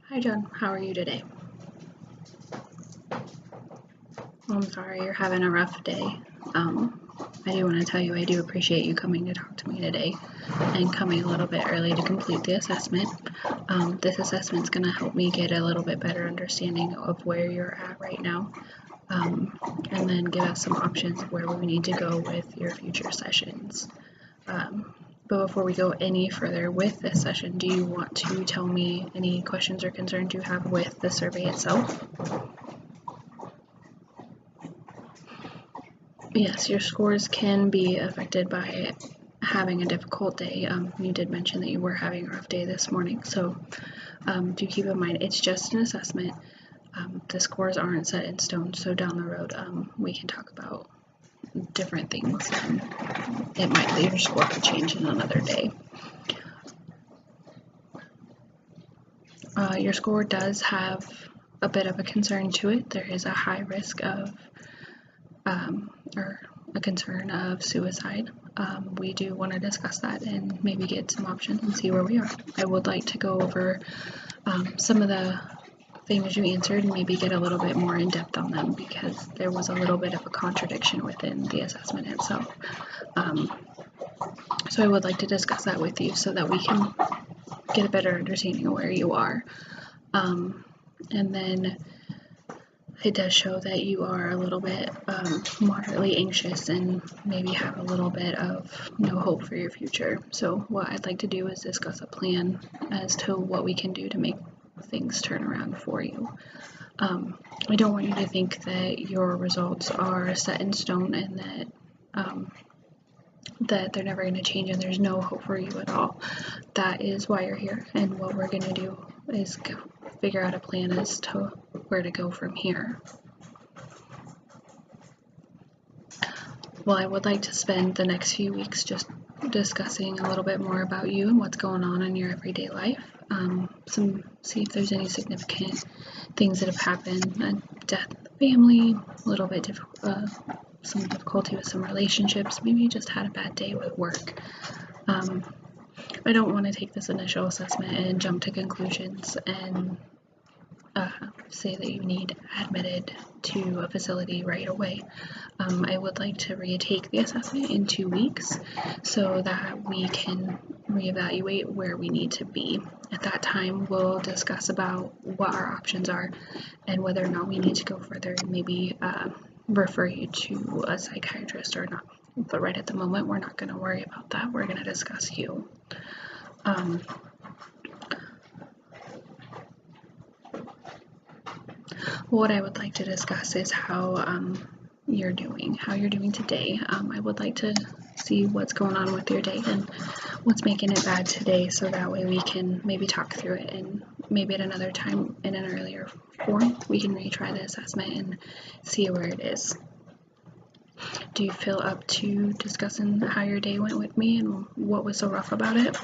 Hi John, how are you today? I'm sorry you're having a rough day. I do want to tell you I do appreciate you coming to talk to me today and coming a little bit early to complete the assessment. This assessment is going to help me get a little bit better understanding of where you're at right now, and then give us some options of where we need to go with your future sessions. But before we go any further with this session, do you want to tell me any questions or concerns you have with the survey itself? Yes, your scores can be affected by having a difficult day. You did mention that you were having a rough day this morning, so do keep in mind it's just an assessment. The scores aren't set in stone, so down the road we can talk about different things. It might lead your score to change in another day. Your score does have a bit of a concern to it. There is a high risk of or a concern of suicide. We do want to discuss that and maybe get some options and see where we are. I would like to go over some of the things you answered and maybe get a little bit more in depth on them, because there was a little bit of a contradiction within the assessment itself. So I would like to discuss that with you so that we can get a better understanding of where you are. And then it does show that you are a little bit moderately anxious and maybe have a little bit of no hope for your future. So what I'd like to do is discuss a plan as to what we can do to make things turn around for you. I don't want you to think that your results are set in stone and that they're never going to change and there's no hope for you at all. That is why you're here, and what we're going to do is figure out a plan as to where to go from here. Well, I would like to spend the next few weeks just discussing a little bit more about you and what's going on in your everyday life. See if there's any significant things that have happened, a death in the family, a little bit some difficulty with some relationships, maybe you just had a bad day with work. I don't want to take this initial assessment and jump to conclusions and say that you need admitted to a facility right away. I would like to retake the assessment in 2 weeks so that we can reevaluate where we need to be. At that time, we'll discuss about what our options are and whether or not we need to go further and maybe refer you to a psychiatrist or not. But right at the moment, we're not going to worry about that. We're going to discuss you. What I would like to discuss is how you're doing today. I would like to see what's going on with your day and what's making it bad today, so that way we can maybe talk through it, and maybe at another time in an earlier form we can retry the assessment and see where it is. Do you feel up to discussing how your day went with me and what was so rough about it?